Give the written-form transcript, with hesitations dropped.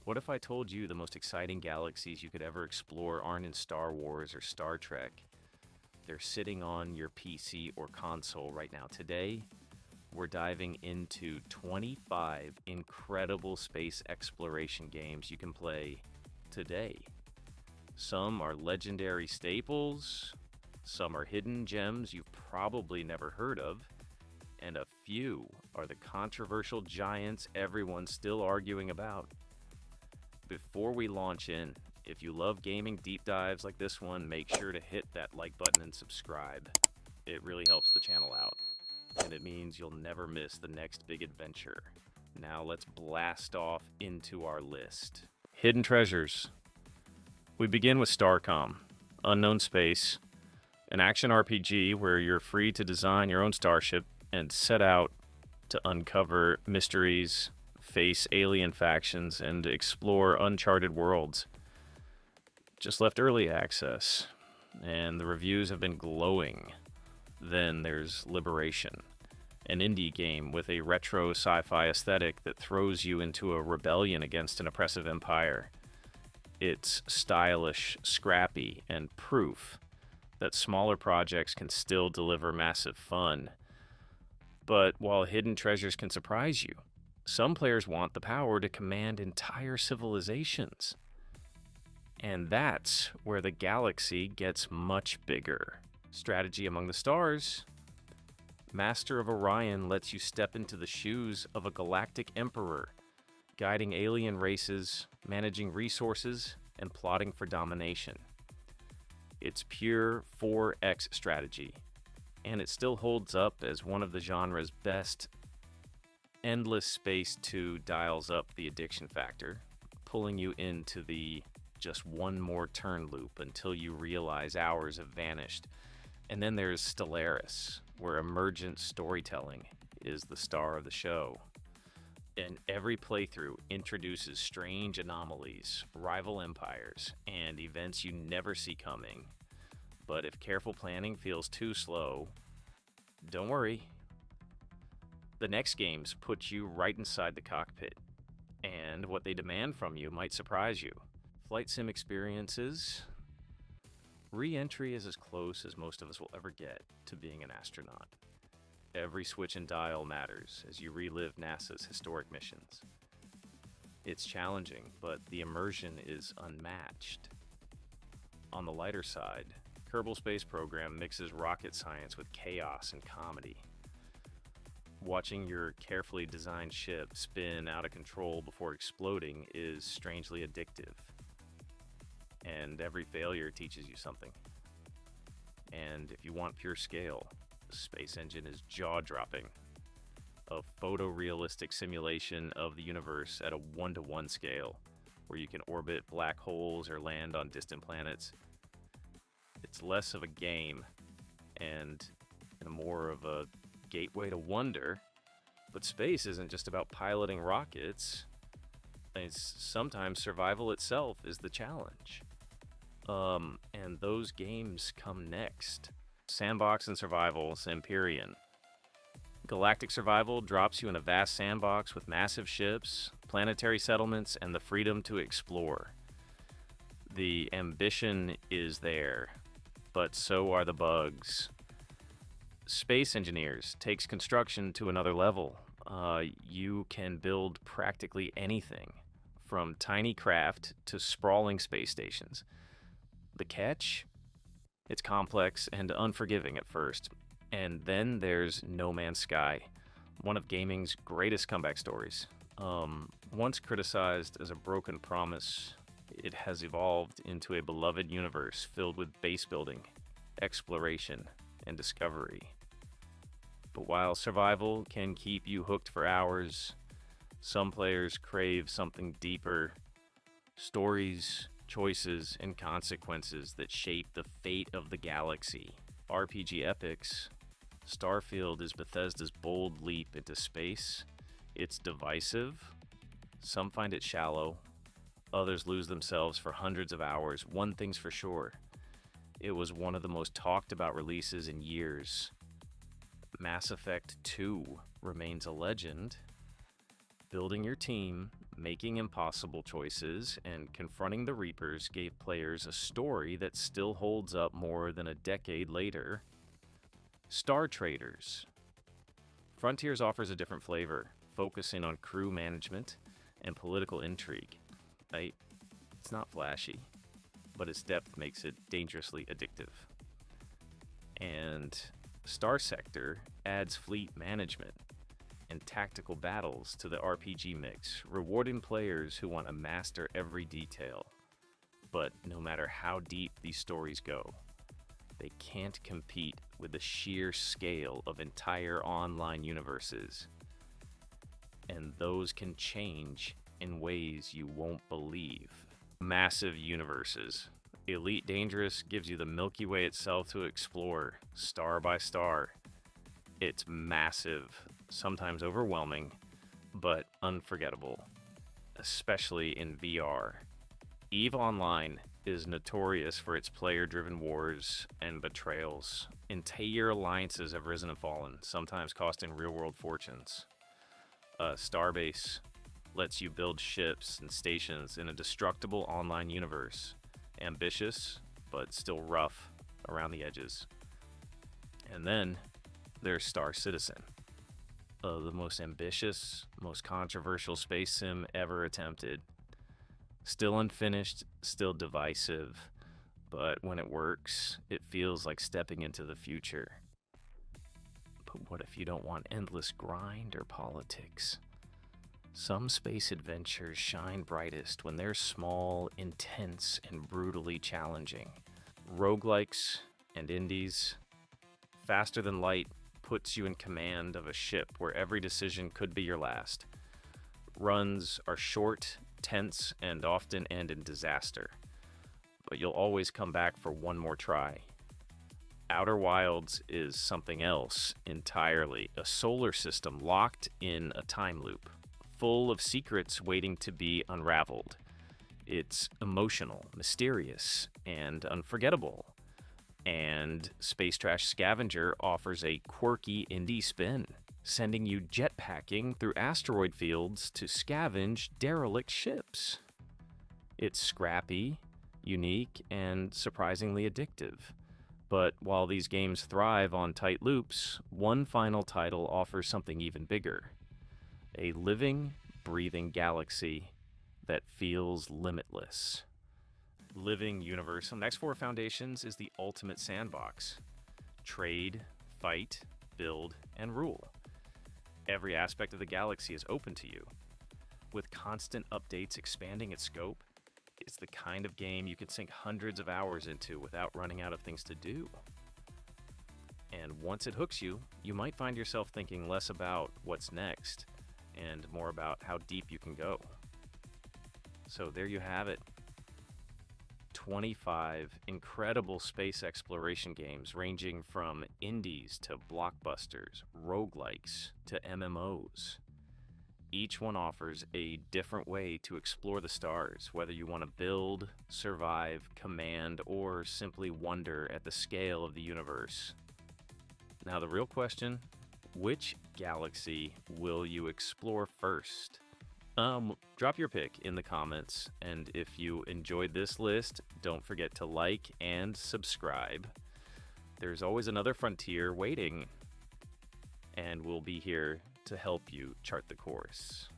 What if I told you the most exciting galaxies you could ever explore aren't in Star Wars or Star Trek? They're sitting on your PC or console right now. Today, we're diving into 25 incredible space exploration games you can play today. Some are legendary staples, some are hidden gems you've probably never heard of, and a few are the controversial giants everyone's still arguing about. Before we launch in, if you love gaming deep dives like this one, make sure to hit that like button and subscribe. It really helps the channel out, and it means you'll never miss the next big adventure. Now let's blast off into our list. Hidden treasures. We begin with Starcom, Unknown Space, an action RPG where you're free to design your own starship and set out to uncover mysteries, face alien factions, and explore uncharted worlds. Just left early access, and the reviews have been glowing. Then there's Liberation, an indie game with a retro sci-fi aesthetic that throws you into a rebellion against an oppressive empire. It's stylish, scrappy, and proof that smaller projects can still deliver massive fun. But while hidden treasures can surprise you, some players want the power to command entire civilizations. And that's where the galaxy gets much bigger. Strategy Among the Stars. Master of Orion lets you step into the shoes of a galactic emperor, guiding alien races, managing resources, and plotting for domination. It's pure 4X strategy, and it still holds up as one of the genre's best. Endless Space 2 dials up the addiction factor, pulling you into the just one more turn loop until you realize hours have vanished. And then there's Stellaris, where emergent storytelling is the star of the show. And every playthrough introduces strange anomalies, rival empires, and events you never see coming. But if careful planning feels too slow, don't worry. The next games put you right inside the cockpit, and what they demand from you might surprise you. Flight sim experiences. Re-entry is as close as most of us will ever get to being an astronaut. Every switch and dial matters as you relive NASA's historic missions. It's challenging, but the immersion is unmatched. On the lighter side, Kerbal Space Program mixes rocket science with chaos and comedy. Watching your carefully designed ship spin out of control before exploding is strangely addictive. And every failure teaches you something. And if you want pure scale, the Space Engine is jaw-dropping. A photorealistic simulation of the universe at a 1-to-1 scale, where you can orbit black holes or land on distant planets. It's less of a game and more of a gateway to wonder, but space isn't just about piloting rockets. Sometimes survival itself is the challenge. And those games come next. Sandbox and Survival, Empyrean. Galactic survival drops you in a vast sandbox with massive ships, planetary settlements, and the freedom to explore. The ambition is there, but so are the bugs. Space Engineers takes construction to another level. You can build practically anything, from tiny craft to sprawling space stations. The catch? It's complex and unforgiving at first. And then there's No Man's Sky, one of gaming's greatest comeback stories. Once criticized as a broken promise, it has evolved into a beloved universe filled with base building, exploration, and discovery. But while survival can keep you hooked for hours, some players crave something deeper. Stories, choices, and consequences that shape the fate of the galaxy. RPG epics. Starfield is Bethesda's bold leap into space. It's divisive. Some find it shallow. Others lose themselves for hundreds of hours. One thing's for sure. It was one of the most talked about releases in years. Mass Effect 2 remains a legend. Building your team, Making impossible choices and confronting the Reapers gave players a story that still holds up more than a decade later. Star Traders. Frontiers offers a different flavor, focusing on crew management and political intrigue. It's not flashy, but its depth makes it dangerously addictive. And Star Sector adds fleet management and tactical battles to the RPG mix, rewarding players who want to master every detail. But no matter how deep these stories go, they can't compete with the sheer scale of entire online universes. And those can change in ways you won't believe. Massive universes. Elite Dangerous gives you the Milky Way itself to explore, star by star. It's massive, sometimes overwhelming, but unforgettable, especially in VR. EVE Online is notorious for its player-driven wars and betrayals. Entire alliances have risen and fallen, sometimes costing real-world fortunes. Starbase lets you build ships and stations in a destructible online universe. Ambitious, but still rough around the edges. And then there's Star Citizen, the most ambitious, most controversial space sim ever attempted. Still unfinished, still divisive, but when it works, it feels like stepping into the future. But what if you don't want endless grind or politics? Some space adventures shine brightest when they're small, intense, and brutally challenging. Roguelikes and indies. Faster Than Light puts you in command of a ship where every decision could be your last. Runs are short, tense, and often end in disaster, but you'll always come back for one more try. Outer Wilds is something else entirely, a solar system locked in a time loop, full of secrets waiting to be unraveled. It's emotional, mysterious, and unforgettable. And Space Trash Scavenger offers a quirky indie spin, sending you jetpacking through asteroid fields to scavenge derelict ships. It's scrappy, unique, and surprisingly addictive. But while these games thrive on tight loops, one final title offers something even bigger. A living, breathing galaxy that feels limitless. Living universe. X4 Foundations is the ultimate sandbox. Trade, fight, build, and rule. Every aspect of the galaxy is open to you. With constant updates expanding its scope, it's the kind of game you can sink hundreds of hours into without running out of things to do. And once it hooks you, you might find yourself thinking less about what's next and more about how deep you can go. So there you have it. 25 incredible space exploration games ranging from indies to blockbusters, roguelikes to MMOs. Each one offers a different way to explore the stars, whether you want to build, survive, command, or simply wonder at the scale of the universe. Now the real question, which galaxy will you explore first? Drop your pick in the comments, and if you enjoyed this list, don't forget to like and subscribe. There's always another frontier waiting, and we'll be here to help you chart the course.